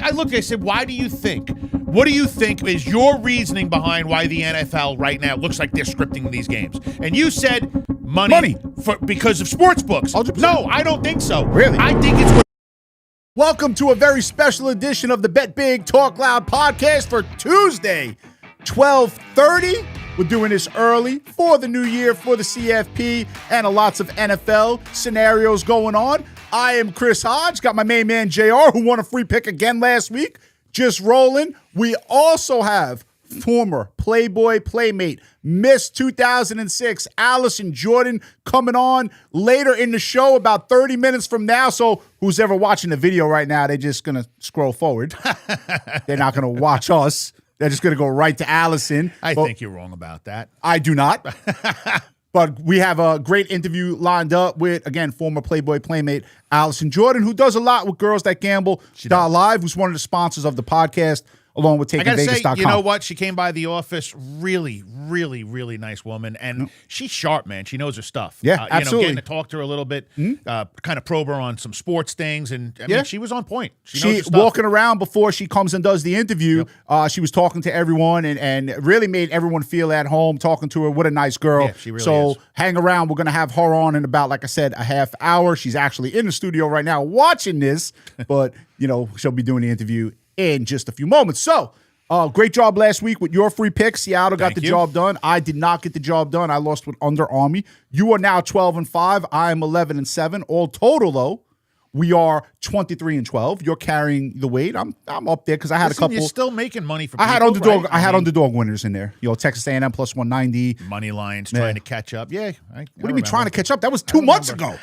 I looked, I said, why do you think? What do you think is your reasoning behind why the NFL right now looks like they're scripting these games? And you said money. Because of sports books. 100%. No, I don't think so. Really? I think it's... Welcome to a very special edition of the Bet Big Talk Loud podcast for Tuesday, 12:30. We're doing this early for the new year, for the CFP, and lots of NFL scenarios going on. I am Chris Hodge, got my main man JR, who won a free pick again last week, just rolling. We also have former Playboy Playmate, Miss 2006, Alison Jordan, coming on later in the show, about 30 minutes from now. So who's ever watching the video right now, they're just going to scroll forward. They're not going to watch us. They're just going to go right to Allison. I think you're wrong about that. I do not. But we have a great interview lined up with, again, former Playboy Playmate Alison Jordan, who does a lot with Girls That Gamble Live, who's one of the sponsors of the podcast, along with TakingVegas.com. I gotta say, you know what? She came by the office, really, really, really nice woman, and she's sharp, man. She knows her stuff. Yeah, absolutely. Getting to talk to her a little bit, kind of probe her on some sports things, and I mean, she was on point. She knows her stuff. Walking around before she comes and does the interview, she was talking to everyone and really made everyone feel at home, talking to her. What a nice girl. Yeah, she really is. Hang around. We're going to have her on in about, like I said, a half hour. She's actually in the studio right now watching this, but, she'll be doing the interview in just a few moments. So, great job last week with your free picks. Seattle got the job done. I did not get the job done. I lost with Under Army. You are now 12-5. I am 11-7. All total, though, we are 23-12. You're carrying the weight. I'm up there because I had a couple. You're still making money for. I had underdog. Right? I had underdog winners in there. Texas A&M plus 190. Money lines trying to catch up. Yeah. What do you mean trying to catch up? That was 2 months ago.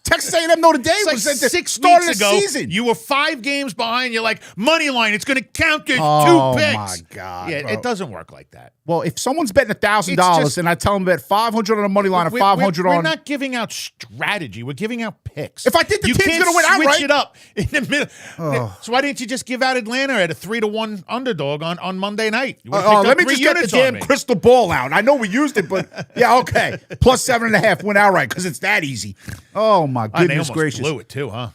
Texas A&M Notre Dame was at the 6 start weeks of the ago. season. You were 5 games behind. You're like, money line, it's going to count as 2 picks. Oh, my God. Yeah, bro. it doesn't work like that. Well, if someone's betting $1,000 and I tell them bet $500 on the money line and $500 We're not giving out strategy. We're giving out picks. If I think the team's going to win outright. You can't switch it up in the middle. So why didn't you just give out Atlanta at a 3-1 underdog on Monday night? Let me just get the damn crystal ball out. I know we used it, but yeah, okay. Plus 7.5 win outright because it's that easy. Oh, my goodness gracious. Blew it too, huh?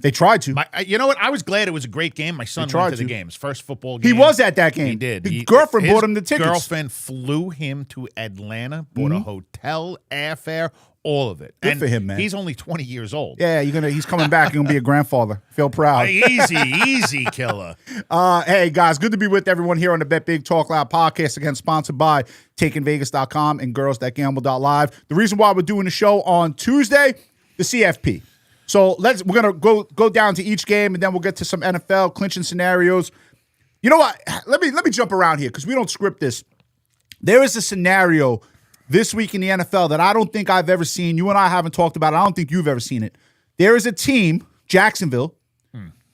They tried to. You know what? I was glad it was a great game. My son went to the game. His first football game. He was at that game. He did. His girlfriend bought him the tickets. His girlfriend flew him to Atlanta, bought a hotel, airfare, all of it. Good for him, man. He's only 20 years old. Yeah, he's coming back. He's going to be a grandfather. Feel proud. Easy, killer. Hey, guys, good to be with everyone here on the Bet Big Talk Loud podcast, again, sponsored by TakingVegas.com and girlsthatgamble.live. The reason why we're doing the show on Tuesday, the CFP. So we're gonna go down to each game, and then we'll get to some NFL clinching scenarios. You know what? Let me jump around here because we don't script this. There is a scenario this week in the NFL that I don't think I've ever seen. You and I haven't talked about it. I don't think you've ever seen it. There is a team, Jacksonville,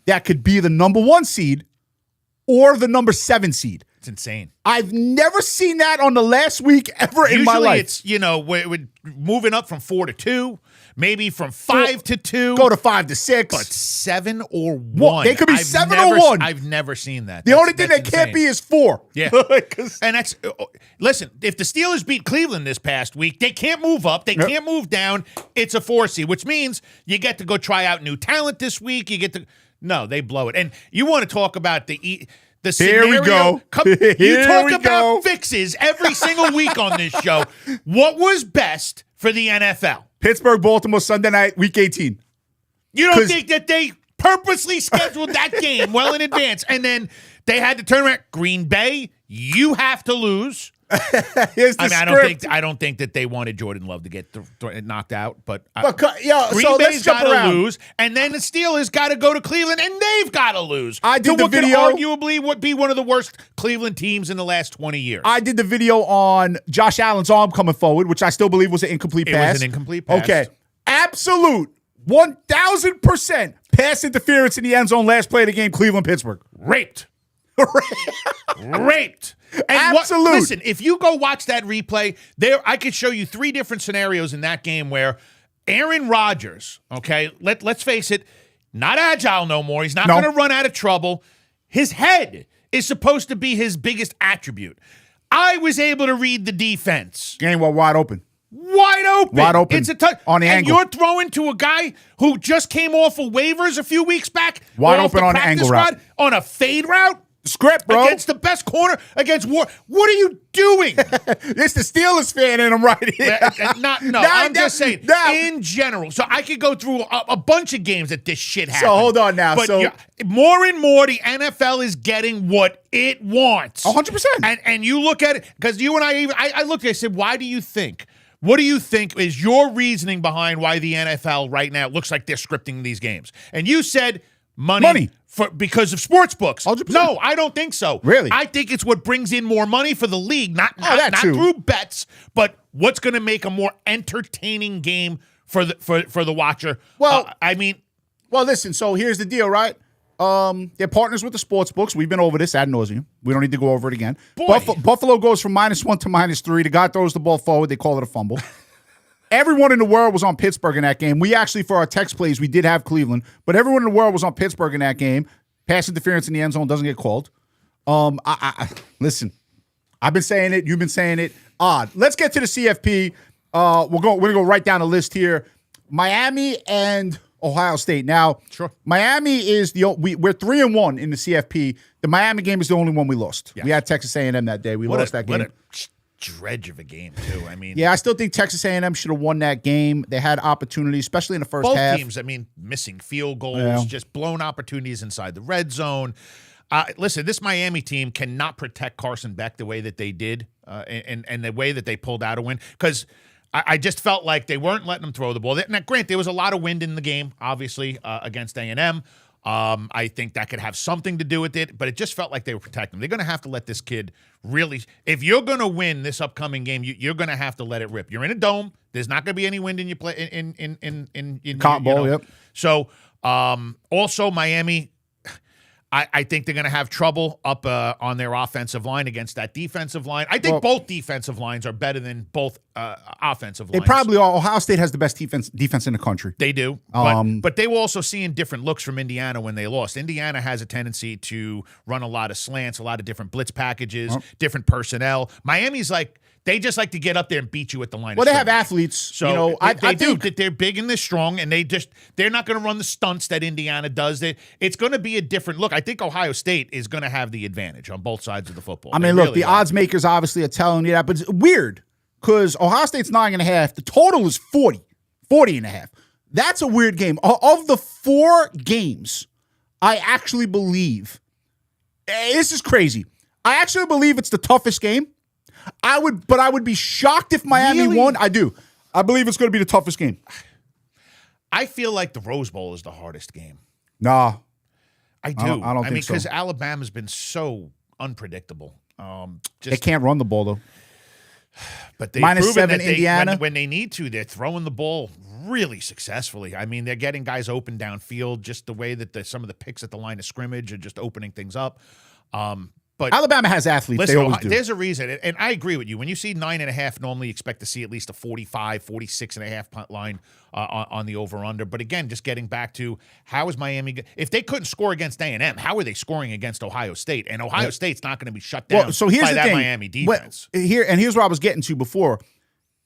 that could be the number 1 seed or the number 7 seed. It's insane. I've never seen that on the last week ever in my life. Usually it's, we're moving up from 4 to 2. Maybe from 5 to 2. Go to 5 to 6. But 7 or 1. They could be 7 or 1. I've never seen that. The only thing they can't be is 4. Yeah. And that's, listen, if the Steelers beat Cleveland this past week, they can't move up. They can't move down. It's a 4 seed, which means you get to go try out new talent this week. No, they blow it. And you want to talk about the scenario. Here we go. You talk about fixes every single week on this show. What was best for the NFL? Pittsburgh, Baltimore, Sunday night, week 18. You don't think that they purposely scheduled that game well in advance, and then they had to turn around? Green Bay, you have to lose. I don't think that they wanted Jordan Love to get knocked out, but Green Bay's got to lose, and then the Steelers got to go to Cleveland, and they've got to lose. I did the video. Could arguably would be one of the worst Cleveland teams in the last 20 years. I did the video on Josh Allen's arm coming forward, which I still believe was an incomplete pass. It was an incomplete pass. Okay, absolute 1,000% pass interference in the end zone. Last play of the game, Cleveland-Pittsburgh. Raped. And absolute. Listen, if you go watch that replay, I could show you 3 different scenarios in that game where Aaron Rodgers, okay, let's face it, not agile no more. He's not going to run out of trouble. His head is supposed to be his biggest attribute. I was able to read the defense. Game wide open. Wide open. Wide open. It's a touch. On the and angle. you're throwing to a guy who just came off of waivers a few weeks back. Wide open on the angle route. On a fade route. Script, bro. Against the best corner, against War. What are you doing? It's the Steelers fan in him right here. I'm just saying, in general. So I could go through a bunch of games that this shit happened. So hold on now. But So more and more, the NFL is getting what it wants. 100%. And you look at it, because you and I looked at it, I said, why do you think? What do you think is your reasoning behind why the NFL right now looks like they're scripting these games? And you said money. Because of sports books. 100%. No, I don't think so. Really? I think it's what brings in more money for the league, not too. through bets, but what's going to make a more entertaining game for the watcher. Well, well, listen. So here's the deal, right? They're partners with the sports books. We've been over this ad nauseum. We don't need to go over it again. Buffalo goes from -1 to -3. The guy throws the ball forward. They call it a fumble. Everyone in the world was on Pittsburgh in that game. We actually, for our text plays, we did have Cleveland, but everyone in the world was on Pittsburgh in that game. Pass interference in the end zone doesn't get called. Listen, I've been saying it. You've been saying it. Odd. Let's get to the CFP. We're gonna go right down the list here. Miami and Ohio State. Now, sure. Miami is we're 3-1 in the CFP. The Miami game is the only one we lost. Yes. We had Texas A&M that day. We lost that game. What a dredge of a game too. I mean, yeah, I still think Texas A&M should have won that game. They had opportunities, especially in the first half. Both teams, I mean, missing field goals, just blown opportunities inside the red zone. Listen, this Miami team cannot protect Carson Beck the way that they did, and the way that they pulled out a win. Because I just felt like they weren't letting them throw the ball. Now, granted, there was a lot of wind in the game, obviously, against A&M. I think that could have something to do with it, but it just felt like they were protecting him. They're going to have to let this kid really – if you're going to win this upcoming game, you're going to have to let it rip. You're in a dome. There's not going to be any wind in your play in Cotton Bowl, yep. So, also Miami – I think they're going to have trouble up on their offensive line against that defensive line. I think both defensive lines are better than both offensive lines. They probably are. Ohio State has the best defense in the country. They do. But they were also seeing different looks from Indiana when they lost. Indiana has a tendency to run a lot of slants, a lot of different blitz packages, different personnel. Miami's like, they just like to get up there and beat you at the line. Well, they have athletes. So I think that they're big and they're strong, and they're not going to run the stunts that Indiana does. It's going to be a different look. I think Ohio State is going to have the advantage on both sides of the football. I mean, look, the odds makers obviously are telling you that, but it's weird because Ohio State's 9.5. The total is 40.5. That's a weird game. Of the 4 games, I actually believe, this is crazy. I actually believe it's the toughest game. I would be shocked if Miami won. I do. I believe it's going to be the toughest game. I feel like the Rose Bowl is the hardest game. Nah. I do. I don't think so. Because Alabama's been so unpredictable. They can't run the ball, though. But they've -7 that Indiana. When they need to, they're throwing the ball really successfully. I mean, they're getting guys open downfield, just the way that some of the picks at the line of scrimmage are just opening things up. But Alabama has athletes. Listen, they always do. There's a reason, and I agree with you. When you see 9.5, normally you expect to see at least a 45, 46.5 punt line on the over-under. But again, just getting back to how is Miami – if they couldn't score against A&M, how are they scoring against Ohio State? And Ohio State's not going to be shut down by that Miami defense. Here's what I was getting to before.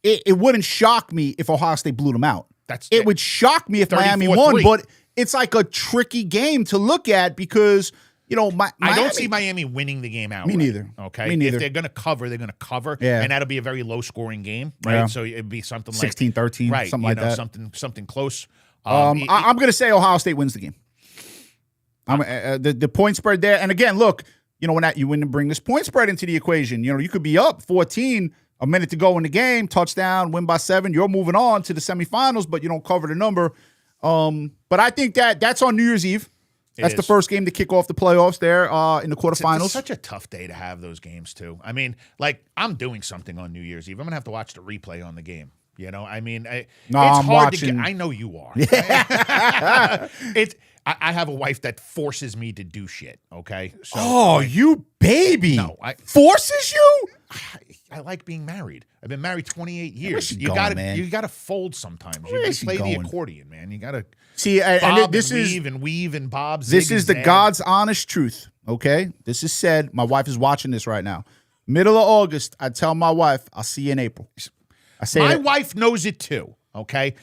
It wouldn't shock me if Ohio State blew them out. It would shock me if Miami won, but it's like a tricky game to look at because – I don't see Miami winning the game outright. Me neither. Okay. Me neither. If they're going to cover, they're going to cover. Yeah. And that'll be a very low-scoring game, right? Yeah. So it'd be something 16-13, right, something like that. Something close. I'm going to say Ohio State wins the game. The point spread there, and again, look, you wouldn't bring this point spread into the equation. You could be up 14, a minute to go in the game, touchdown, win by 7. You're moving on to the semifinals, but you don't cover the number. But I think that's on New Year's Eve. That's the first game to kick off the playoffs there in the quarterfinals. It's such a tough day to have those games, too. I mean, I'm doing something on New Year's Eve. I'm going to have to watch the replay on the game. I mean, it's hard watching. to get. I know you are. I have a wife that forces me to do shit, okay? So, you baby. No. Forces you? I like being married. I've been married 28 years. Where's she going, man? You gotta fold sometimes. Where's You play she going? the accordion, man. You gotta see, and this is weave and bob. This is the God's honest truth. Okay, this is said. My wife is watching this right now. Middle of August, I tell my wife, "I'll see you in April." My wife knows it too, okay?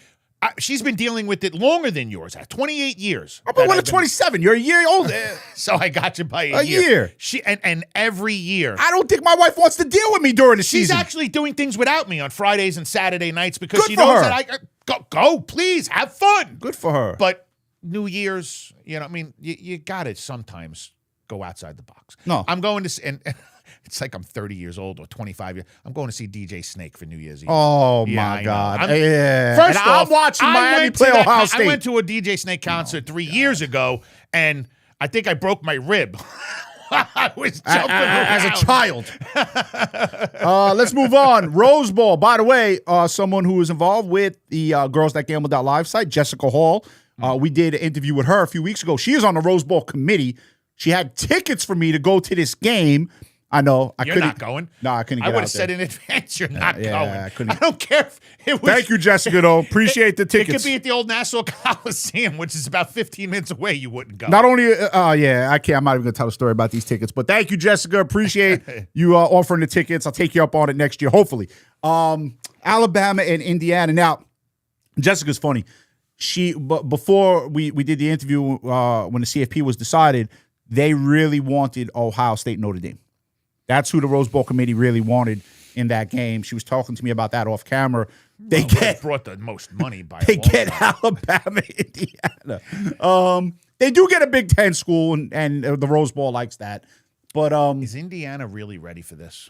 She's been dealing with it longer than yours. 28 years. I've been 27. You're a year older. So I got you by a year. And every year. I don't think my wife wants to deal with me during the season. She's actually doing things without me on Fridays and Saturday nights because she knows that I go, please, have fun. Good for her. But New Year's, I mean, you got to sometimes go outside the box. No. I'm going to, and it's like I'm 30 years old or 25 years. I'm going to see DJ Snake for New Year's Eve. Oh, my God. First off, I'm watching Miami play Ohio State. I went to a DJ Snake concert 3 years ago, and I think I broke my rib. I was jumping as a child. Let's move on. Rose Bowl. By the way, someone who was involved with the Girls That Gamble.live site, Jessica Hall. We did an interview with her a few weeks ago. She is on the Rose Bowl committee. She had tickets for me to go to this game. I know. You're not going. No, I couldn't get out there. I would have said in advance you're not going. I couldn't. I don't care if it was. Thank you, Jessica, though. Appreciate the tickets. It could be at the old Nassau Coliseum, which is about 15 minutes away. You wouldn't go. Not only, I can't. I'm not even going to tell a story about these tickets. But thank you, Jessica. Appreciate you offering the tickets. I'll take you up on it next year, hopefully. Alabama and Indiana. Now, Jessica's funny. Before we did the interview when the CFP was decided, they really wanted Ohio State Notre Dame. That's who the Rose Bowl committee really wanted in that game. She was talking to me about that off camera. They brought the most money by. They get Alabama, Indiana. They do get a Big Ten school, and the Rose Bowl likes that. But is Indiana really ready for this?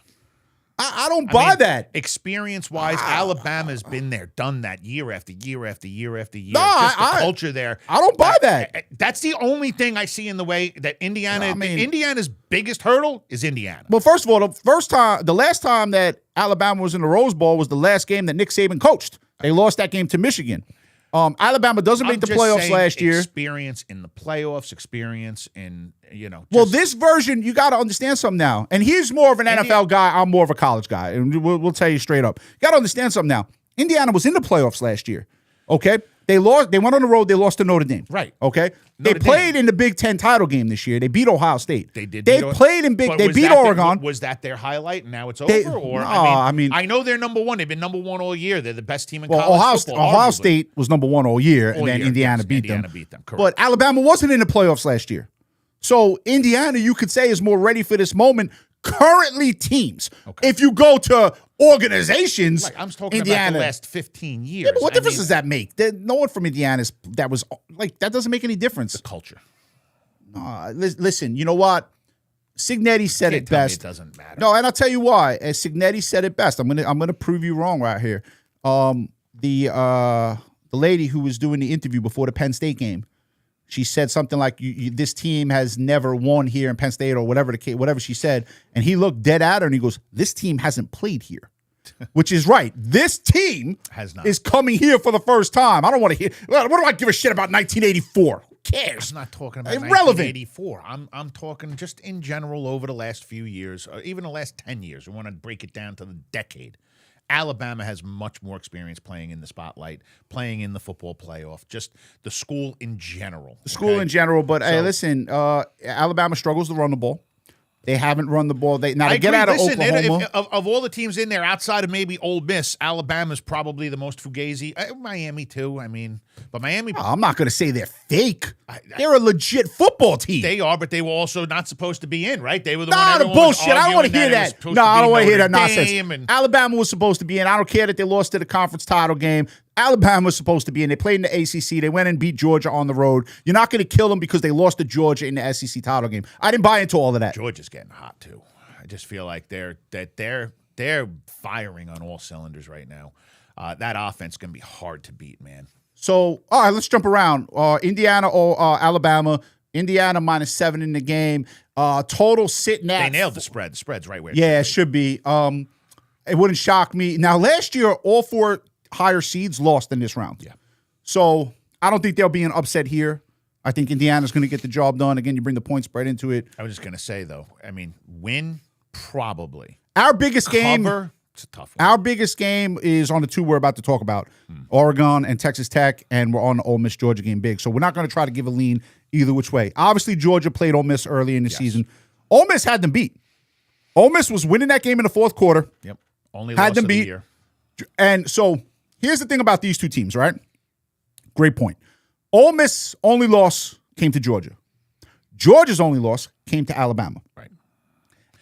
I don't buy that. Experience-wise, Alabama's been there, done that year after year after year after year. No, just the culture there. I don't buy that. That's the only thing I see in the way that Indiana's biggest hurdle is Indiana. Well, first of all, the last time that Alabama was in the Rose Bowl was the last game that Nick Saban coached. They lost that game to Michigan. Alabama doesn't make the playoffs last year. Experience in the playoffs, experience in, Well, this version, you got to understand something now. And he's more of an NFL guy. I'm more of a college guy. And we'll tell you straight up. You got to understand something now. Indiana was in the playoffs last year. Okay? They lost. They went on the road. They lost to Notre Dame. Right. Okay? They played in the Big Ten title game this year. They beat Ohio State. They did. They played in Big. They beat Oregon. Was that their highlight and now it's over? I know they're number one. They've been number one all year. They're the best team in college football. Ohio State was number one all year, and then Indiana beat them. Correct. But Alabama wasn't in the playoffs last year. So Indiana, you could say, is more ready for this moment. Currently, teams. Okay. If you go to organizations, I'm talking about the last 15 years. Yeah, but what difference does that make? No one from Indiana that doesn't make any difference. The culture. Listen, you know what? Signetti said it best. It doesn't matter. No, and I'll tell you why. As Signetti said it best. I'm gonna prove you wrong right here. The lady who was doing the interview before the Penn State game, she said something like, "This team has never won here in Penn State," or whatever she said. And he looked dead at her and he goes, "This team hasn't played here," which is right. This team is coming here for the first time. I don't want to hear. What do I give a shit about 1984? Who cares? I'm not talking about 1984. I'm talking just in general over the last few years, or even the last 10 years. We want to break it down to the decade. Alabama has much more experience playing in the spotlight, playing in the football playoff, just the school in general. But hey, listen, Alabama struggles to run the ball. They haven't run the ball. They get out of Oklahoma. Of all the teams in there, outside of maybe Ole Miss, Alabama's probably the most fugazi. Miami too. But Miami. I'm not going to say they're fake. They're a legit football team. They are, but they were also not supposed to be in, right? They were the the bullshit. I don't want to hear that. No, I don't want to hear that nonsense. Alabama was supposed to be in. I don't care that they lost to the conference title game. Alabama was supposed to be in. They played in the ACC. They went and beat Georgia on the road. You're not going to kill them because they lost to Georgia in the SEC title game. I didn't buy into all of that. Georgia's getting hot too. I just feel like they're firing on all cylinders right now. That offense is going to be hard to beat, man. So, all right, let's jump around. Indiana or Alabama. Indiana -7 in the game. Total sitting at. They nailed the spread. The spread's right where it should be. It wouldn't shock me. Now, last year, all four higher seeds lost in this round. Yeah. So I don't think there'll be an upset here. I think Indiana's going to get the job done. Again, you bring the point spread into it. I was just going to say, though, win, probably. Our biggest game. It's a tough one. Our biggest game is on the two we're about to talk about, Oregon and Texas Tech, and we're on the Ole Miss Georgia game big. So we're not going to try to give a lean either which way. Obviously, Georgia played Ole Miss early in the season. Ole Miss had them beat. Ole Miss was winning that game in the fourth quarter. Yep. Only had loss them of beat. the year. And so here's the thing about these two teams, right? Great point. Ole Miss only loss came to Georgia. Georgia's only loss came to Alabama. Right.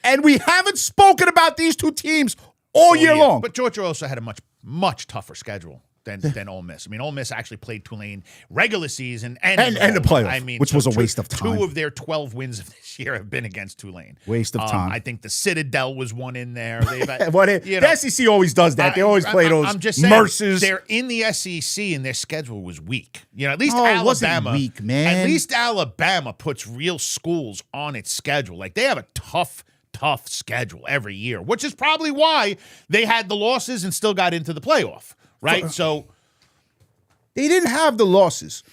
And we haven't spoken about these two teams all year long. But Georgia also had a much tougher schedule than Ole Miss. I mean, Ole Miss actually played Tulane regular season and the playoff, I mean, which was a waste of time. 2 of their 12 wins of this year have been against Tulane. Waste of time. I think the Citadel was one in there. The SEC always does that. They always play those Mercers. They're in the SEC and their schedule was weak. At least Alabama. Wasn't weak, man. At least Alabama puts real schools on its schedule. Like they have a tough schedule every year, which is probably why they had the losses and still got into the playoff, right? So they didn't have the losses.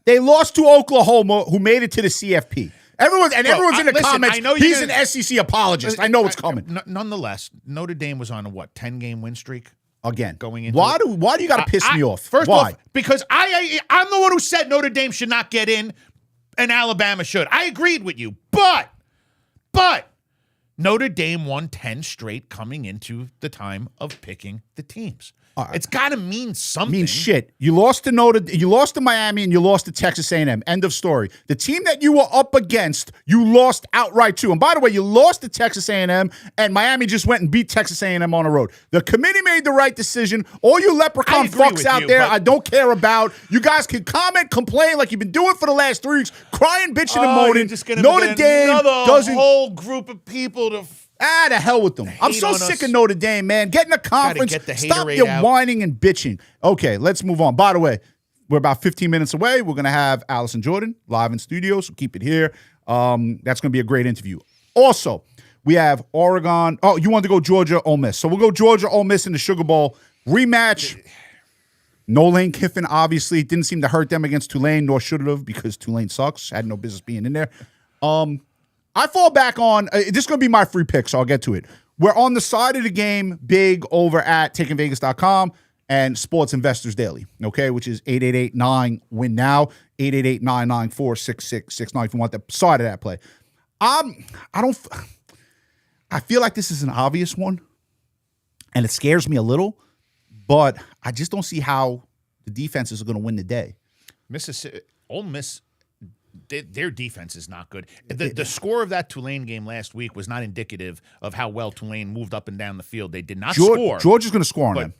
They lost to Oklahoma, who made it to the CFP. Everyone's in the comments. He's an SEC apologist. I know it's coming. Nonetheless, Notre Dame was on a 10-game win streak again. Going into why do you got to piss me off? First why? off, because I'm the one who said Notre Dame should not get in, and Alabama should. I agreed with you, but Notre Dame won 10 straight coming into the time of picking the teams. It's got to mean something. Means shit. You lost to Miami and you lost to Texas A&M. End of story. The team that you were up against, you lost outright to. And by the way, you lost to Texas A&M, and Miami just went and beat Texas A&M on the road. The committee made the right decision. All you leprechaun fucks out there, I don't care about. You guys can comment, complain like you've been doing for the last 3 weeks, crying, bitching, and moaning. Notre Dame doesn't. Whole group of people to. The hell with them. I'm so sick of Notre Dame, man. Get in the conference. Stop your whining and bitching. Okay, let's move on. By the way, we're about 15 minutes away. We're going to have Alison Jordan live in studio, so keep it here. That's going to be a great interview. Also, we have Oregon. Oh, you want to go Georgia, Ole Miss. So we'll go Georgia, Ole Miss in the Sugar Bowl rematch. No Lane Kiffin, obviously. Didn't seem to hurt them against Tulane, nor should it have, because Tulane sucks. Had no business being in there. I fall back on, this is going to be my free pick, so I'll get to it. We're on the side of the game, big over at takingvegas.com and Sports Investors Daily, okay, which is 888-9-WIN-NOW, 888-994-6669 if you want the side of that play. I feel like this is an obvious one, and it scares me a little, but I just don't see how the defenses are going to win the day. Ole Miss, their defense is not good. The score of that Tulane game last week was not indicative of how well Tulane moved up and down the field. They did not score. Georgia's going to score on them.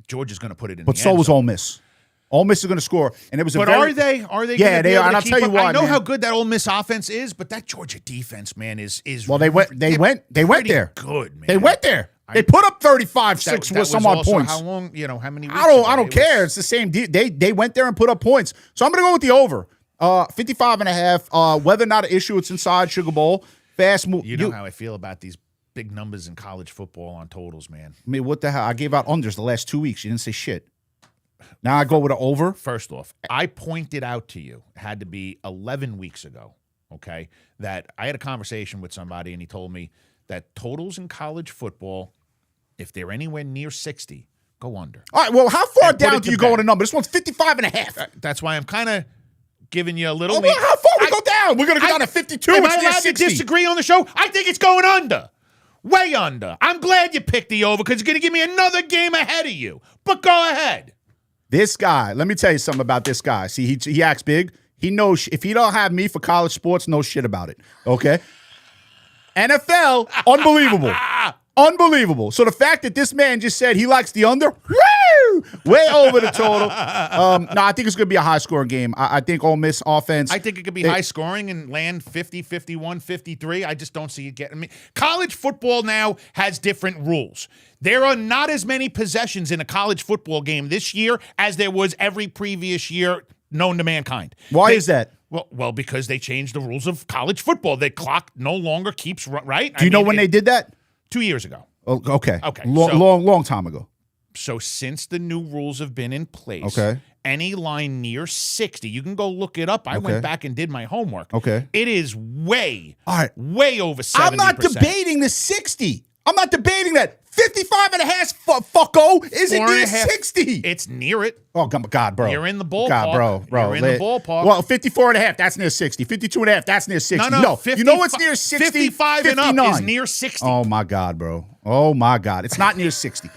Georgia's going to put it in. But so was Ole Miss. Ole Miss is going to score, and it was. Are they? Yeah, they are. And I'll tell you why. I know how good that Ole Miss offense is, but that Georgia defense, man, is. Well, they went there. Good, man. They went there. They put up 35-6 with some odd points. How long? How many weeks I don't care. It's the same. They went there and put up points. So I'm going to go with the over. 55.5. Whether or not an issue, it's inside Sugar Bowl. Fast move. You know how I feel about these big numbers in college football on totals, man. I mean, what the hell? I gave out unders the last 2 weeks. You didn't say shit. Now I go with an over. First off, I pointed out to you, it had to be 11 weeks ago, okay, that I had a conversation with somebody and he told me that totals in college football, if they're anywhere near 60, go under. All right, well, how far down do you go on a number? This one's 55.5. That's why I'm kind of giving you a little. Well, how far we go down? We're going to go down to 52. Am I allowed to disagree on the show? I think it's going under. Way under. I'm glad you picked the over because it's going to give me another game ahead of you. But go ahead. This guy, let me tell you something about this guy. See, he acts big. He knows if he don't have me for college sports, no shit about it. Okay? NFL, unbelievable. Unbelievable. So the fact that this man just said he likes the under, woo, way over the total. No, I think it's going to be a high-scoring game. I think Ole Miss offense. I think it could be high-scoring and land 50, 51, 53. I just don't see it getting. I mean, college football now has different rules. There are not as many possessions in a college football game this year as there was every previous year known to mankind. Why is that? Well, because they changed the rules of college football. The clock no longer keeps right. Do you know when they did that? 2 years ago. Oh, okay. Long time ago. So since the new rules have been in place, any line near 60, you can go look it up. I went back and did my homework. Okay. It is way over 70%. I'm not debating the 60. I'm not debating that. 55.5, fucko, isn't near 60. It's near it. Oh, God, bro. You're in the ballpark. God, bro. You're in the ballpark. Well, 54.5, that's near 60. 52.5, that's near 60. No, 50, you know what's near 60? 55 59. and up is near 60. Oh, my God, bro. Oh, my God. It's not near 60.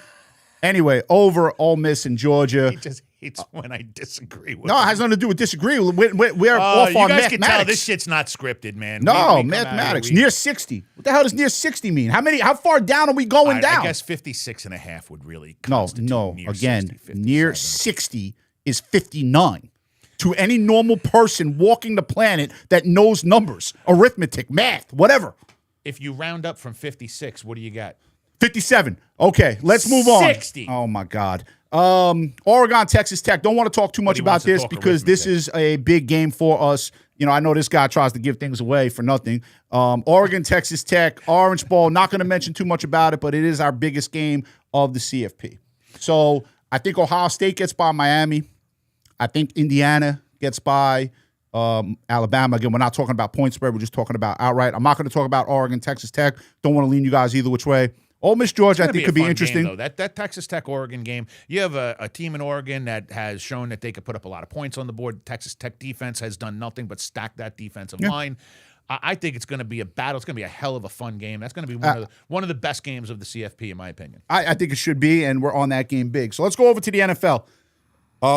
Anyway, over Ole Miss and Georgia. He just hates when I disagree with No, him. it has nothing to do with disagree. We're off you on guys can tell mathematics. this shit's not scripted, man. No, We come mathematics. out here, Near 60. What the hell does near 60 mean? How far down are we going down? I guess 56.5 would really No. constitute Again, 60, near 60 is 59. To any normal person walking the planet that knows numbers, arithmetic, math, whatever. If you round up from 56, what do you got? 57. Okay, let's move on. 60. Oh, my God. Oregon, Texas Tech. Don't want to talk too much about this because this is a big game for us. You know, I know this guy tries to give things away for nothing. Oregon, Texas Tech, Orange Bowl. Not going to mention too much about it, but it is our biggest game of the CFP. So I think Ohio State gets by Miami. I think Indiana gets by Alabama. Again, we're not talking about point spread. We're just talking about outright. I'm not going to talk about Oregon, Texas Tech. Don't want to lean you guys either which way. Ole Miss, Georgia, I think could be interesting. Game, that Texas Tech-Oregon game, you have a team in Oregon that has shown that they could put up a lot of points on the board. Texas Tech defense has done nothing but stack that defensive line. I think it's going to be a battle. It's going to be a hell of a fun game. That's going to be one of the best games of the CFP, in my opinion. I think it should be, and we're on that game big. So let's go over to the NFL.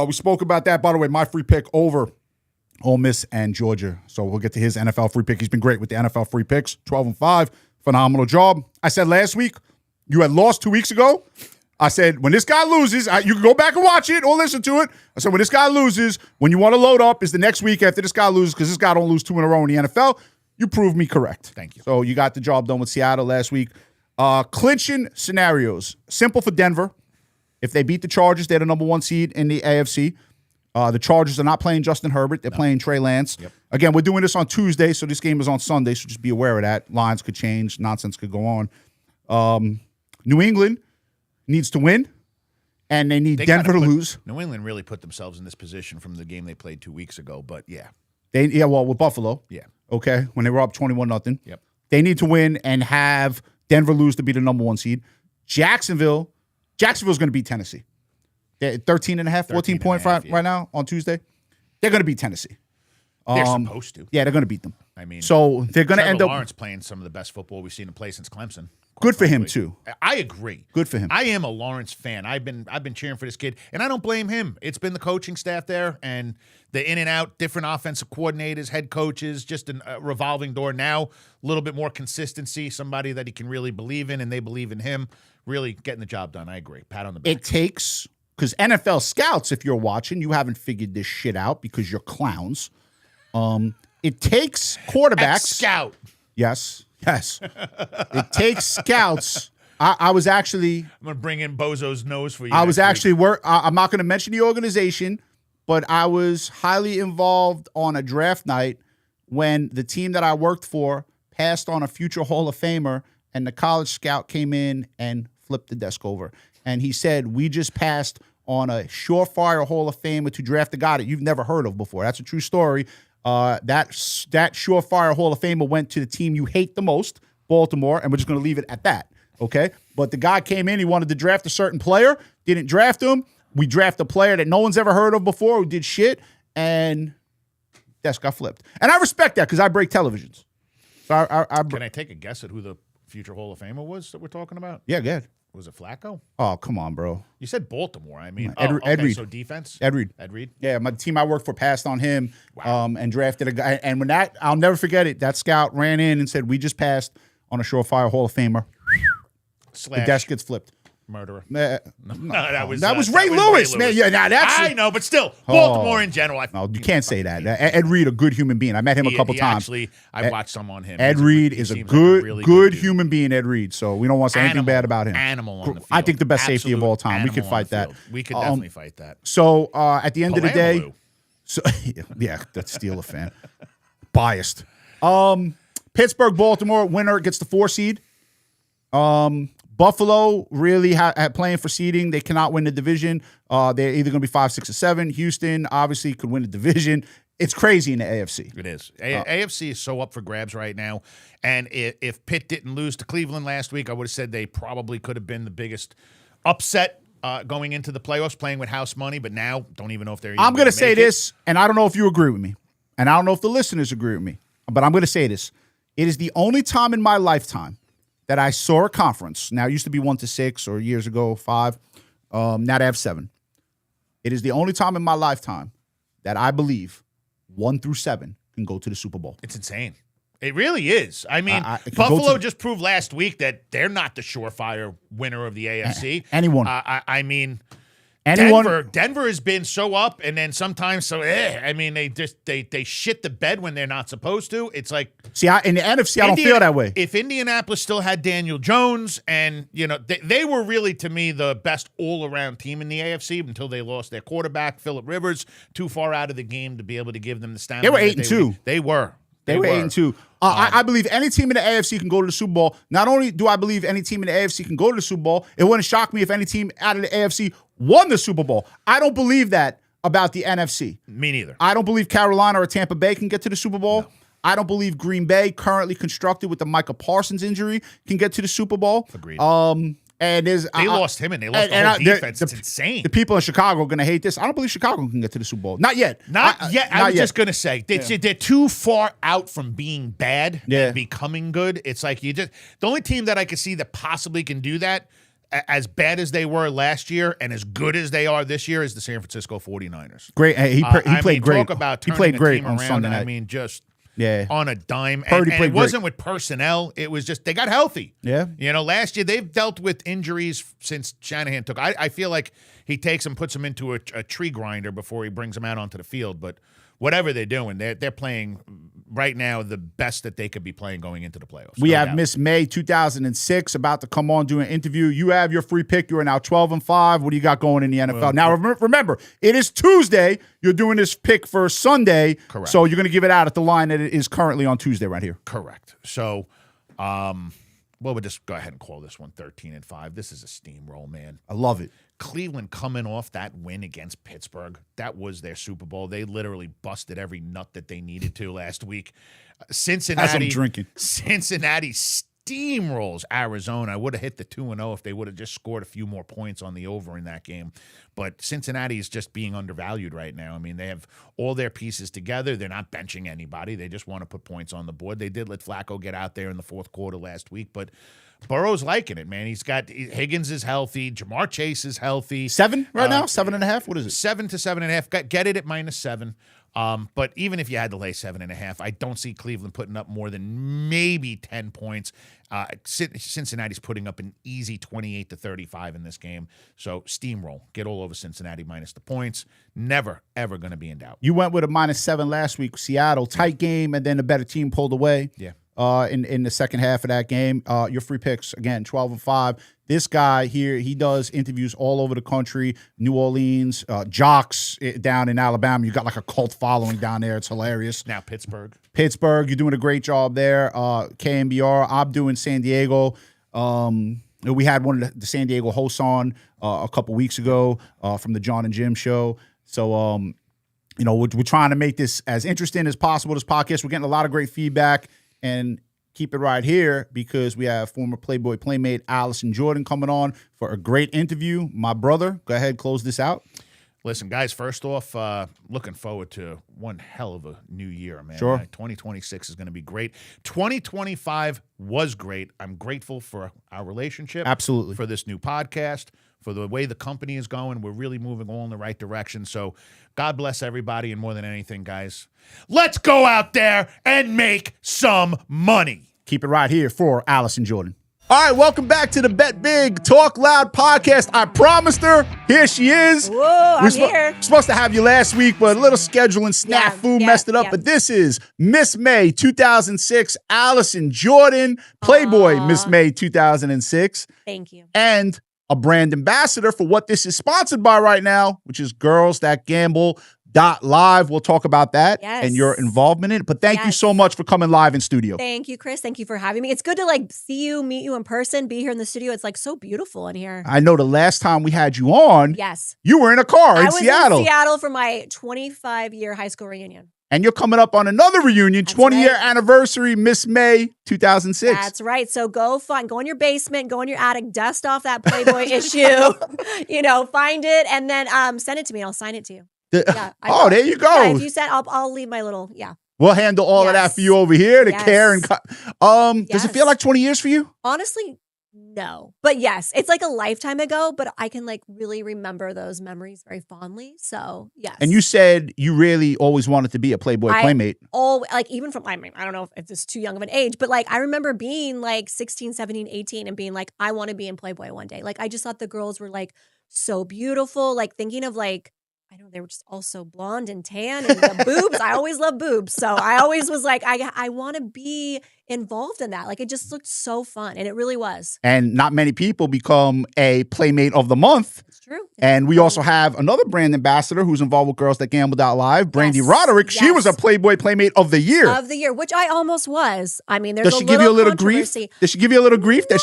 We spoke about that. By the way, my free pick over Ole Miss and Georgia. So we'll get to his NFL free pick. He's been great with the NFL free picks, 12-5. Phenomenal job. I said last week, you had lost 2 weeks ago. I said, when this guy loses, you can go back and watch it or listen to it. I said, when this guy loses, when you want to load up is the next week after this guy loses because this guy don't lose 2 in a row in the NFL. You proved me correct. Thank you. So you got the job done with Seattle last week. Clinching scenarios. Simple for Denver. If they beat the Chargers, they're the number 1 seed in the AFC. The Chargers are not playing Justin Herbert. They're playing Trey Lance. Yep. Again, we're doing this on Tuesday, so this game is on Sunday, so just be aware of that. Lines could change. Nonsense could go on. New England needs to win, and they need Denver to lose. New England really put themselves in this position from the game they played 2 weeks ago, but yeah. With Buffalo. Yeah. Okay, when they were up 21-0. Yep. They need to win and have Denver lose to be the number 1 seed. Jacksonville's going to beat Tennessee. They're 13.5, 14 point right now on Tuesday. They're going to beat Tennessee. They're supposed to. Yeah, they're going to beat them. I mean, so they're going to end up. Lawrence playing some of the best football we've seen him play since Clemson. Good for him too. I agree. Good for him. I am a Lawrence fan. I've been cheering for this kid, and I don't blame him. It's been the coaching staff there and the in and out, different offensive coordinators, head coaches, just a revolving door. Now a little bit more consistency, somebody that he can really believe in, and they believe in him. Really getting the job done. I agree. Pat on the back. It takes. Because NFL scouts, if you're watching, you haven't figured this shit out because you're clowns. It takes quarterbacks. Ex-scout. Yes. It takes scouts. I was actually. I'm going to bring in Bozo's nose for you. I was actually I'm not going to mention the organization, but I was highly involved on a draft night when the team that I worked for passed on a future Hall of Famer, and the college scout came in and flipped the desk over. And he said, we just passed on a surefire Hall of Famer to draft a guy that you've never heard of before. That's a true story. That surefire Hall of Famer went to the team you hate the most, Baltimore, and we're just going to leave it at that, okay? But the guy came in, he wanted to draft a certain player, didn't draft him. We draft a player that no one's ever heard of before who did shit, and desk got flipped. And I respect that because I break televisions. So Can I take a guess at who the future Hall of Famer was that we're talking about? Yeah, go ahead. Was it Flacco? Oh, come on, bro. You said Baltimore. I mean, Ed Reed. So defense? Ed Reed. Yeah, my team I worked for passed on him. Wow. And drafted a guy. And when I'll never forget it, that scout ran in and said, we just passed on a surefire Hall of Famer. The desk gets flipped. Murderer. No, that was Ray Lewis, man. Yeah, now that's. I know, but still, Baltimore in general. No, you can't say that. Ed Reed, a good human being. I met him a couple times. Actually, I watched some on him. Ed Reed is a good human being. Ed Reed. So we don't want to say anything bad about him. Animal on the field. I think the best safety of all time. We could fight that. We could definitely fight that. So at the end of the day, yeah, that's Steeler fan. Biased. Pittsburgh, Baltimore, winner gets the 4 seed. Buffalo really playing for seeding. They cannot win the division. They're either going to be 5, 6, or 7. Houston obviously could win the division. It's crazy in the AFC. It is. AFC is so up for grabs right now. And if Pitt didn't lose to Cleveland last week, I would have said they probably could have been the biggest upset going into the playoffs, playing with house money. But now, don't even know if they're even I'm going to say this, and I don't know if you agree with me, and I don't know if the listeners agree with me, but I'm going to say this. It is the only time in my lifetime that I saw a conference. Now, it used to be 1 to 6 or years ago, 5. Now they have 7. It is the only time in my lifetime that I believe 1 through 7 can go to the Super Bowl. It's insane. It really is. I mean, Buffalo just proved last week that they're not the surefire winner of the AFC. Anyone. I mean, Anyone. Denver has been so up, and then sometimes so. I mean, they shit the bed when they're not supposed to. It's like in the NFC, I don't feel that way. If Indianapolis still had Daniel Jones, and they were really to me the best all-around team in the AFC until they lost their quarterback Phillip Rivers too far out of the game to be able to give them the stamina. They were 8-2. They were. They were 8-2. I believe any team in the AFC can go to the Super Bowl. Not only do I believe any team in the AFC can go to the Super Bowl, it wouldn't shock me if any team out of the AFC won the Super Bowl. I don't believe that about the NFC. Me neither. I don't believe Carolina or Tampa Bay can get to the Super Bowl. No. I don't believe Green Bay, currently constructed with the Micah Parsons injury, can get to the Super Bowl. Agreed. And they lost him and they lost the whole defense. It's insane. The people in Chicago are going to hate this. I don't believe Chicago can get to the Super Bowl. Not yet. Not yet. I was just going to say they're too far out from being bad and becoming good. It's like the only team that I could see that possibly can do that, as bad as they were last year and as good as they are this year, is the San Francisco 49ers. Great. He played great. Talk about he played great on around, Sunday night. I mean, just Yeah. on a dime. Purdy And played it wasn't with personnel. It was just they got healthy. Yeah. You know, last year they've dealt with injuries since Shanahan took. I feel like he takes them, puts them into a tree grinder before he brings them out onto the field. But whatever they're doing, they're playing right now the best that they could be playing going into the playoffs. We have Miss May 2006 about to come on, do an interview. You have your free pick. You are now 12-5. What do you got going in the NFL? Now, remember, it is Tuesday. You're doing this pick for Sunday. Correct. So you're going to give it out at the line that it is currently on Tuesday right here. Correct. So, we'll just go ahead and call this one 13-5. This is a steamroll, man. I love it. Cleveland coming off that win against Pittsburgh. That was their Super Bowl. They literally busted every nut that they needed to last week. Cincinnati. As I'm drinking. Cincinnati steamrolls Arizona. I would have hit the 2-0 if they would have just scored a few more points on the over in that game. But Cincinnati is just being undervalued right now. I mean, they have all their pieces together. They're not benching anybody. They just want to put points on the board. They did let Flacco get out there in the fourth quarter last week, but Burrow's liking it, man. Higgins is healthy. Jamar Chase is healthy. 7 right now? 7.5? What is it? 7 to 7.5. Get it at -7. But even if you had to lay 7.5, I don't see Cleveland putting up more than maybe 10 points. Cincinnati's putting up an easy 28 to 35 in this game. So steamroll. Get all over Cincinnati minus the points. Never, ever going to be in doubt. You went with a -7 last week. Seattle, tight game, and then a better team pulled away. Yeah. In the second half of that game. Your free picks, again, 12-5. This guy here, he does interviews all over the country, New Orleans, Jocks down in Alabama. You got like a cult following down there. It's hilarious. Now Pittsburgh, you're doing a great job there. KMBR, I'm doing San Diego. We had one of the San Diego hosts on a couple weeks ago from the John and Jim show. So, we're trying to make this as interesting as possible, this podcast. We're getting a lot of great feedback. And keep it right here because we have former Playboy Playmate Alison Jordan coming on for a great interview. My brother, go ahead, close this out. Listen, guys, first off, looking forward to one hell of a new year, man. Sure. 2026 is going to be great. 2025 was great. I'm grateful for our relationship. Absolutely. For this new podcast, for the way the company is going. We're really moving all in the right direction. So God bless everybody. And more than anything, guys, let's go out there and make some money. Keep it right here for Alison Jordan. All right, welcome back to the Bet Big, Talk Loud podcast. I promised her. Here she is. Whoa, I'm here. Supposed to have you last week, but a little scheduling snafu messed it up. But this is Miss May 2006, Alison Jordan, Playboy Miss May 2006. Thank you. And a brand ambassador for what this is sponsored by right now, which is Girls That Gamble .live. We'll talk about that and your involvement in it. But thank you so much for coming live in studio. Thank you, Chris. Thank you for having me. It's good to see you, meet you in person, be here in the studio. It's so beautiful in here. I know the last time we had you on, you were in a car in Seattle. I was in Seattle for my 25-year high school reunion. And you're coming up on another reunion, 20-year anniversary, Miss May 2006. That's right. So go in your basement, go in your attic, dust off that Playboy issue, find it, and then send it to me. I'll sign it to you. There you go. Yeah, if you send, I'll leave my little, We'll handle all of that for you over here, the care and does it feel like 20 years for you? Honestly, No. But yes, it's like a lifetime ago, but I can like really remember those memories very fondly. So yes. And you said you really always wanted to be a Playboy playmate. Like even from, I mean, I don't know if it's too young of an age, but like I remember being like 16, 17, 18 and being like, I want to be in Playboy one day. Like I just thought the girls were like so beautiful, like thinking of like, I don't know, they were just all so blonde and tan and the boobs. I always love boobs. So I always was like, I want to be involved in that. Like it just looked so fun. And it really was. And not many people become a Playmate of the Month. It's true. And we also have another brand ambassador who's involved with Girls That Gamble.live, Brandy Roderick. Yes. She was a Playboy Playmate of the Year. Of the year, which I almost was. I mean, there's Does she give you a little grief? Does she give you a little grief that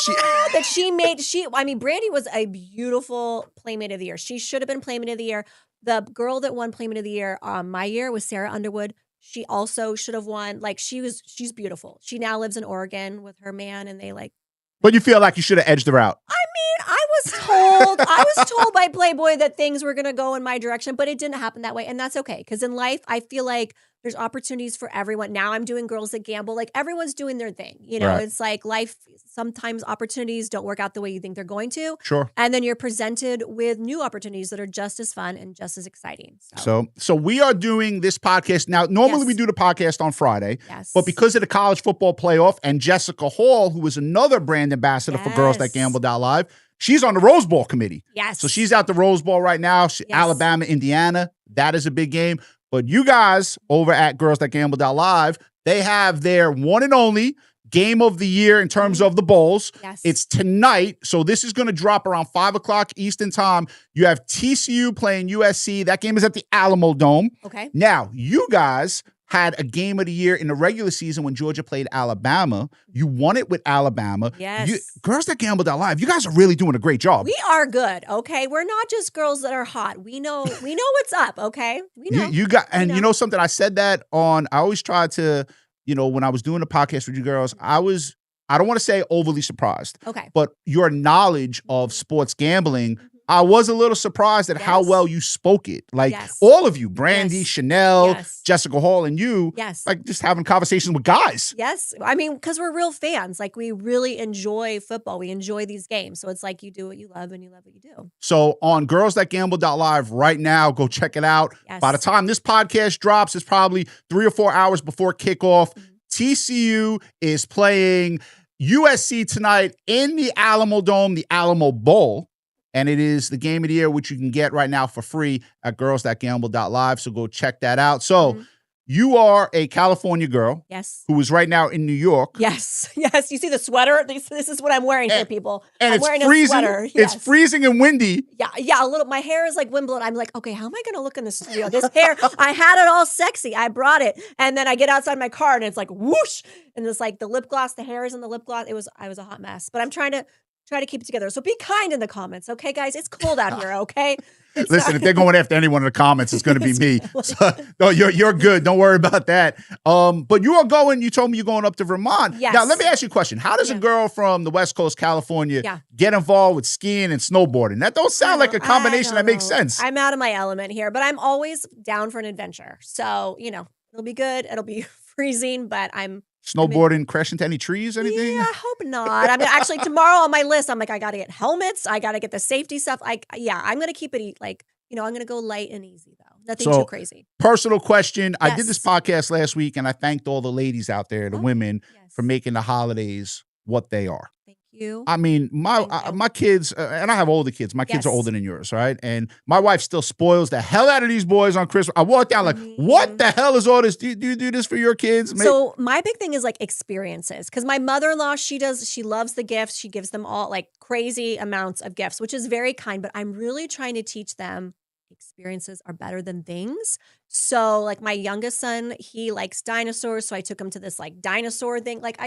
I mean, Brandy was a beautiful Playmate of the Year. She should have been Playmate of the Year. The girl that won Playmate of the Year my year was Sarah Underwood. She also should have won. Like she's beautiful. She now lives in Oregon with her man, and they like. But you feel like you should have edged her out. I mean, I was told by Playboy that things were going to go in my direction, but it didn't happen that way. And that's okay. Because in life, I feel like there's opportunities for everyone. Now I'm doing Girls That Gamble. Like everyone's doing their thing. You know, It's like life, sometimes opportunities don't work out the way you think they're going to. Sure. And then you're presented with new opportunities that are just as fun and just as exciting. So we are doing this podcast now. Normally we do the podcast on Friday. Yes. But because of the college football playoff and Jessica Hall, who is another brand ambassador for Girls That Gamble.live, she's on the Rose Bowl committee. Yes. So she's at the Rose Bowl right now. Alabama, Indiana. That is a big game. But you guys over at Girls That Gamble.live, they have their one and only game of the year in terms of the bowls. Yes. It's tonight. So this is going to drop around 5 o'clock Eastern time. You have TCU playing USC. That game is at the Alamo Dome. Okay. Now, you guys had a game of the year in the regular season when Georgia played Alabama. You won it with Alabama. Yes. Girls That Gamble.live, you guys are really doing a great job. We are good, okay? We're not just girls that are hot. We know what's up, okay? We know. You know something, I said that I always try to, when I was doing the podcast with you girls, I don't want to say overly surprised. Okay. But your knowledge of sports gambling, I was a little surprised at how well you spoke it. Like all of you, Brandy, Chanel, Jessica Hall, and you, like just having conversations with guys. Yes. I mean, because we're real fans. Like we really enjoy football. We enjoy these games. So it's like you do what you love and you love what you do. So on girlsthatgamble.live right now, go check it out. Yes. By the time this podcast drops, it's probably 3 or 4 hours before kickoff. TCU is playing USC tonight in the Alamo Dome, the Alamo Bowl. And it is the game of the year, which you can get right now for free at girls.gamble.live. So go check that out. So you are a California girl. Yes. Who is right now in New York. Yes. Yes. You see the sweater? This is what I'm wearing here, people. And I'm wearing freezing. A sweater. Yes. It's freezing and windy. Yeah. Yeah. A little. My hair is like windblown. I'm like, okay, how am I going to look in the studio? This hair, I had it all sexy. I brought it. And then I get outside my car and it's like whoosh. And it's like the lip gloss, the hair is in the lip gloss. I was a hot mess. But I'm trying to keep it together. So be kind in the comments, okay, guys? It's cold out here, okay? Listen, if they're going after anyone in the comments, it's going to be me. So, no, you're good. Don't worry about that. But you told me you're going up to Vermont. Yes. Now, let me ask you a question. How does a girl from the West Coast, California, get involved with skiing and snowboarding? That don't sound like a combination that makes sense. I'm out of my element here, but I'm always down for an adventure. So, it'll be good. It'll be freezing, but snowboarding, crash into any trees, anything? Yeah, I hope not. I mean, actually, tomorrow on my list, I'm like, I got to get helmets. I got to get the safety stuff. I'm going to keep it I'm going to go light and easy, though. Nothing too crazy. Personal question. Yes. I did this podcast last week, and I thanked all the ladies out there, the women, for making the holidays what they are. Thank you. I mean, my kids, and I have older kids. My kids are older than yours, right? And my wife still spoils the hell out of these boys on Christmas. I walk down like, what the hell is all this? Do you do this for your kids? So my big thing is like experiences. Because my mother-in-law, she loves the gifts. She gives them all like crazy amounts of gifts, which is very kind. But I'm really trying to teach them experiences are better than things. So like my youngest son, he likes dinosaurs. So I took him to this like dinosaur thing. Like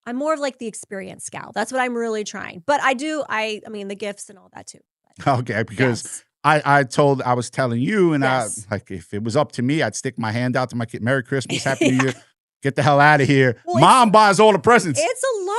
I'm more of like the experience gal. That's what I'm really trying. But I mean, the gifts and all that too. But, okay, because I was telling you, and if it was up to me, I'd stick my hand out to my kid. Merry Christmas, Happy New Year. Get the hell out of here. Well, Mom buys all the presents. It's a lot.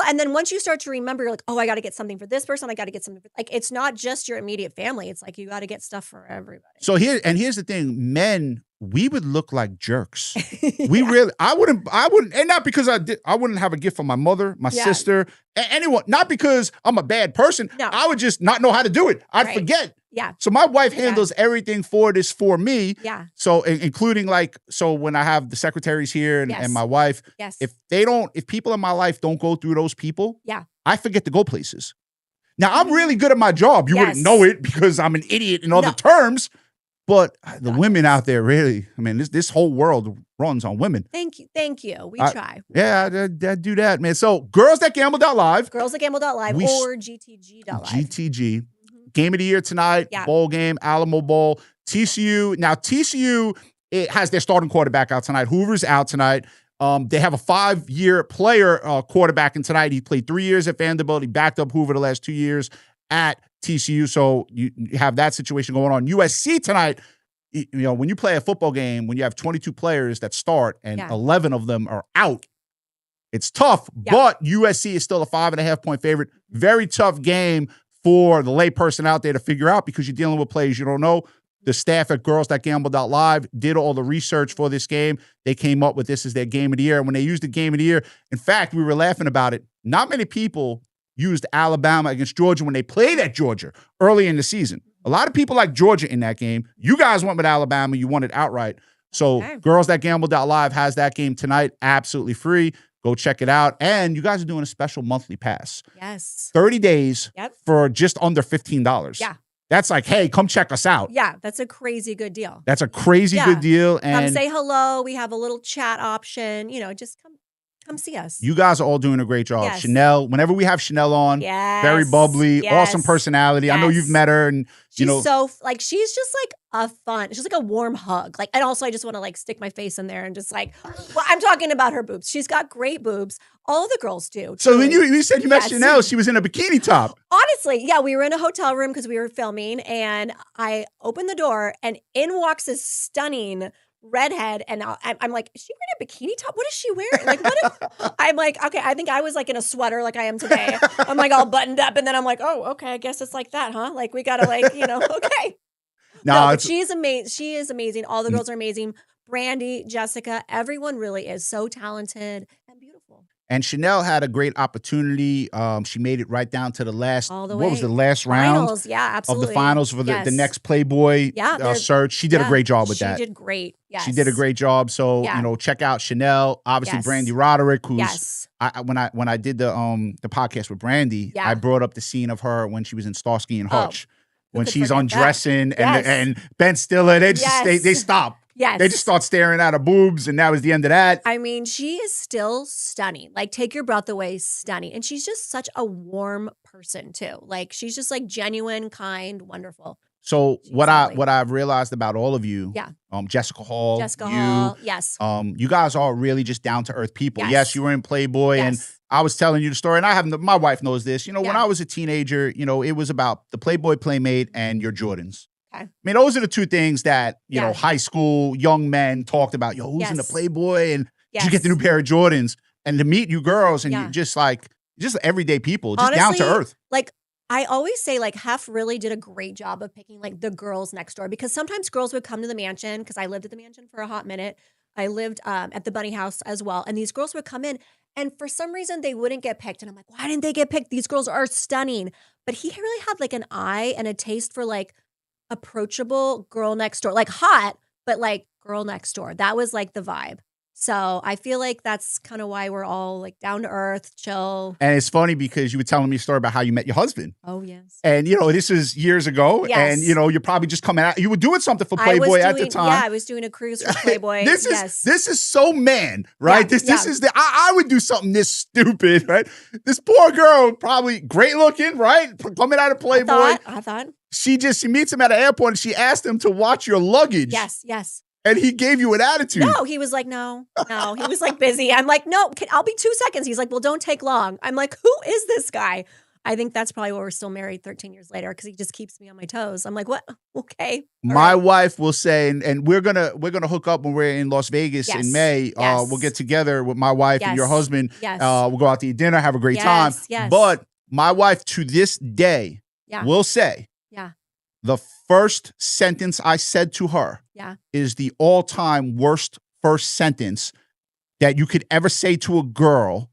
And then once you start to remember, you're like, oh, I got to get something for this person. I got to get something like, it's not just your immediate family. It's like, you got to get stuff for everybody. So here's the thing. Men we would look like jerks. We really, I wouldn't, and not because I wouldn't have a gift from my mother, my sister, anyone, not because I'm a bad person. No. I would just not know how to do it. I'd forget. Yeah. So my wife handles everything for me. Yeah. So including so when I have the secretaries here and my wife, if people in my life don't go through those people, I forget to go places. Now I'm really good at my job. You wouldn't know it because I'm an idiot in other terms. But the women out there really, I mean, this whole world runs on women. Thank you. We try. Yeah, I do that, man. So girlsthatgamble.live. Girlsthatgamble.live or GTG.live. GTG. Game of the year tonight, bowl game, Alamo Bowl. TCU. Now, TCU it has their starting quarterback out tonight. Hoover's out tonight. They have a 5-year player quarterback in tonight. He played 3 years at Vanderbilt. He backed up Hoover the last 2 years at TCU, so you have that situation going on. USC tonight, when you play a football game, when you have 22 players that start and 11 of them are out, it's tough, but USC is still a 5.5-point favorite. Very tough game for the lay person out there to figure out because you're dealing with players you don't know. The staff at girls.gamble.live did all the research for this game. They came up with this as their game of the year. And when they used the game of the year, in fact, we were laughing about it. Not many people used Alabama against Georgia when they played at Georgia early in the season. A lot of people like Georgia in that game. You guys went with Alabama. You won it outright. So girls.gamble.live has that game tonight, absolutely free. Go check it out. And you guys are doing a special monthly pass. Yes. 30 days for just under $15. Yeah. That's like, hey, come check us out. Yeah, that's a crazy good deal. That's a crazy good deal. And come say hello. We have a little chat option. Just come see us. You guys are all doing a great job. Yes. Chanel, whenever we have Chanel on, very bubbly, awesome personality. I know you've met her and she's so she's just a fun, she's like a warm hug. And also I just want to stick my face in there and just I'm talking about her boobs. She's got great boobs. All the girls do. So when you said you met Chanel, she was in a bikini top. Honestly, we were in a hotel room because we were filming and I opened the door and in walks this stunning redhead, and I'm like, is she wearing a bikini top? What is she wearing? I'm like, okay, I think I was in a sweater like I am today. I'm all buttoned up, and then I'm like, oh, okay, I guess it's like that, huh? We gotta okay. No, she's amazing. She is amazing. All the girls are amazing. Brandy, Jessica, everyone really is so talented and beautiful. And Chanel had a great opportunity. She made it right down to the last. All the way. What was the last round? Finals, absolutely. Of the finals for the next Playboy search. She did a great job with that. She did great. Yes. She did a great job. So check out Chanel. Obviously, Brandy Roderick, who's when I did the podcast with Brandy, I brought up the scene of her when she was in Starsky and Hutch. When she's undressing and Ben Stiller, they stop. Yes. They just start staring at her boobs, and that was the end of that. I mean, she is still stunning. Take your breath away, stunning. And she's just such a warm person, too. She's just genuine, kind, wonderful. So what I've realized about all of you, Jessica Hall, yes. You guys are really just down-to-earth people. Yes, you were in Playboy, and I was telling you the story, and my wife knows this. When I was a teenager, it was about the Playboy Playmate and your Jordans. Okay. I mean, those are the two things that, high school young men talked about. Yo, who's in the Playboy? And did you get the new pair of Jordans? And to meet you girls and you just everyday people, just down to earth. I always say Hef really did a great job of picking the girls next door, because sometimes girls would come to the mansion, because I lived at the mansion for a hot minute. I lived at the Bunny House as well. And these girls would come in and for some reason they wouldn't get picked. And I'm like, why didn't they get picked? These girls are stunning. But he really had an eye and a taste for approachable girl next door, hot, but girl next door. That was the vibe. So I feel that's kind of why we're all down to earth, chill. And it's funny because you were telling me a story about how you met your husband. Oh, yes. And, this is years ago. Yes. And, you're probably just coming out. You were doing something for Playboy at the time. Yeah, I was doing a cruise for Playboy. This is so man, right? This is I would do something this stupid, right? This poor girl, probably great looking, right? Coming out of Playboy. I thought. She meets him at an airport and she asked him to watch your luggage. Yes. And he gave you an attitude. No, he was no. He was busy. I'm no, I'll be 2 seconds. He's well, don't take long. I'm who is this guy? I think that's probably why we're still married 13 years later, because he just keeps me on my toes. I'm what? Okay. My wife will say, and we're gonna hook up when we're in Las Vegas in May. We'll get together with my wife and your husband. Yes. We'll go out to eat dinner, have a great time. Yes. But my wife to this day will say, the first sentence I said to her is the all-time worst first sentence that you could ever say to a girl.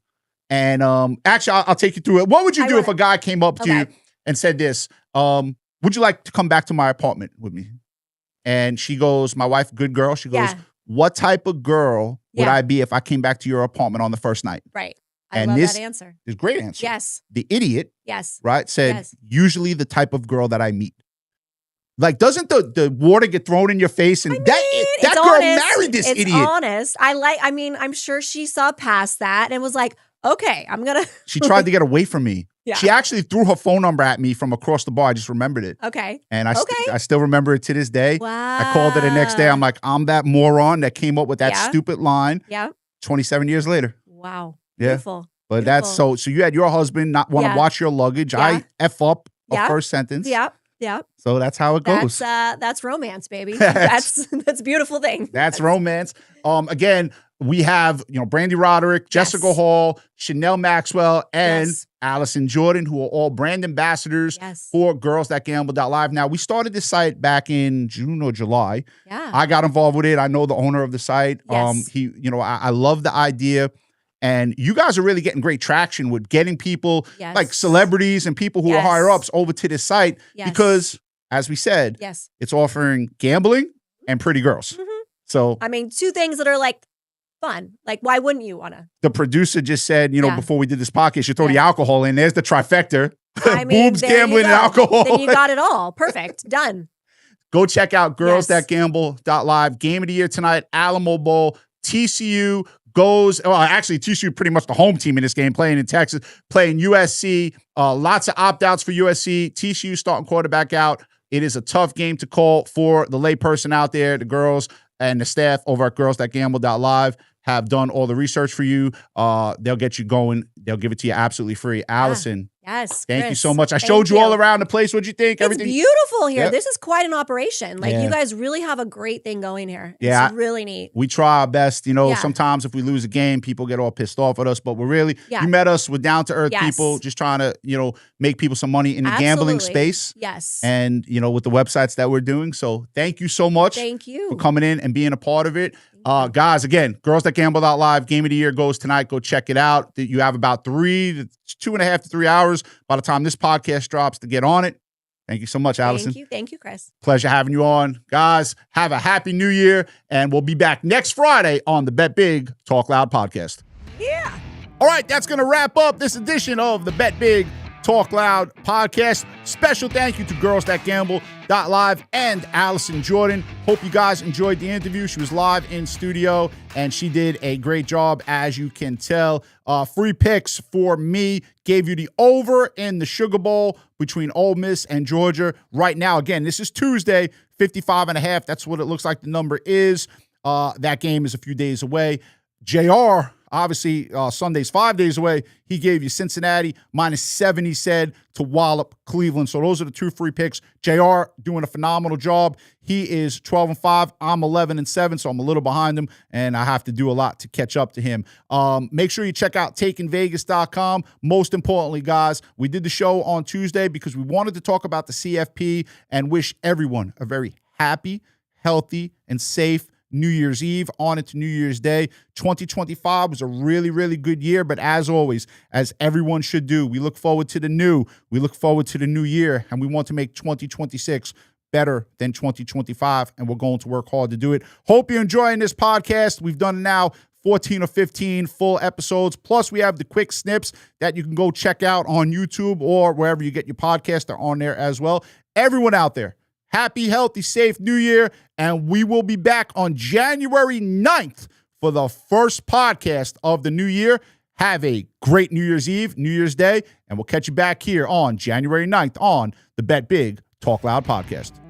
And actually, I'll take you through it. What would you do if a guy came up to you and said this? Would you like to come back to my apartment with me? And she goes, my wife, good girl. She goes, what type of girl would I be if I came back to your apartment on the first night? Right. I love that answer. Is a great answer. Yes. The idiot, right, said, usually the type of girl that I meet. Like, doesn't the water get thrown in your face? And that girl married this idiot. It's honest. I'm sure she saw past that and was like, okay, I'm going to. She tried to get away from me. Yeah. She actually threw her phone number at me from across the bar. I just remembered it. Okay. And I still remember it to this day. Wow. I called her the next day. I'm like, I'm that moron that came up with that stupid line. Yeah. 27 years later. Wow. Yeah. Beautiful. But that's so you had your husband not want to watch your luggage. Yeah. I F up a first sentence. Yeah. Yeah. So that's how it goes. That's romance, baby. That's a beautiful thing. That's romance. Again, we have, Brandy Roderick, Jessica Hall, Chanel Maxwell, and Alison Jordan, who are all brand ambassadors for girls.gamble.live. Now, we started this site back in June or July. Yeah. I got involved with it. I know the owner of the site. Yes. I love the idea. And you guys are really getting great traction with getting people like celebrities and people who are higher ups over to this site because, as we said, it's offering gambling and pretty girls. Mm-hmm. So, two things that are like fun. Like, why wouldn't you want to? The producer just said, before we did this podcast, you throw the alcohol in. There's the trifecta. Boobs, gambling, and alcohol. Then you got it all. Perfect. Done. Go check out girls.gamble.live. Game of the year tonight, Alamo Bowl. TCU actually TCU pretty much the home team in this game, playing in Texas, playing USC. Lots of opt-outs for USC. TCU starting quarterback out. It is a tough game to call for the layperson out there. The girls and the staff over at girls.gamble.live have done all the research for you. They'll get you going. They'll give it to you absolutely free. Allison. Yes. Thank you so much. I showed you all around the place. What'd you think? It's beautiful here. Yep. This is quite an operation. Like, you guys really have a great thing going here. Yeah. It's really neat. We try our best. Sometimes if we lose a game, people get all pissed off at us, but we're really, you met us. We're down-to-earth people just trying to, make people some money in the gambling space. Yes. And, with the websites that we're doing. So thank you so much. Thank you. For coming in and being a part of it. Guys, again, girls.gamble.live, game of the year goes tonight. Go check it out. You have about 2.5 to 3 hours by the time this podcast drops to get on it. Thank you so much, Allison. Thank you, Chris. Pleasure having you on. Guys, have a happy new year, and we'll be back next Friday on the Bet Big Talk Loud podcast. Yeah. All right, that's going to wrap up this edition of the Bet Big Talk Loud podcast. Special thank you to girls.gamble.live and Alison Jordan. Hope you guys enjoyed the interview. She was live in studio and she did a great job, as you can tell. Free picks for me. Gave you the over in the Sugar Bowl between Ole Miss and Georgia. Right now, again, this is Tuesday, 55.5. That's what it looks like the number is. That game is a few days away. JR, obviously, Sunday's 5 days away. He gave you Cincinnati -7, he said, to wallop Cleveland. So those are the two free picks. JR doing a phenomenal job. He is 12-5. I'm 11-7, so I'm a little behind him, and I have to do a lot to catch up to him. Make sure you check out takingvegas.com. Most importantly, guys, we did the show on Tuesday because we wanted to talk about the CFP and wish everyone a very happy, healthy, and safe New Year's Eve on into New Year's Day. 2025 was a really, really good year, but as always, as everyone should do, we look forward to the new. We look forward to the new year, and we want to make 2026 better than 2025, and we're going to work hard to do it. Hope you're enjoying this podcast. We've done now 14 or 15 full episodes, plus we have the quick snips that you can go check out on YouTube or wherever you get your podcast. They're on there as well. Everyone out there, happy, healthy, safe New Year, and we will be back on January 9th for the first podcast of the new year. Have a great New Year's Eve, New Year's Day, and we'll catch you back here on January 9th on the Bet Big Talk Loud podcast.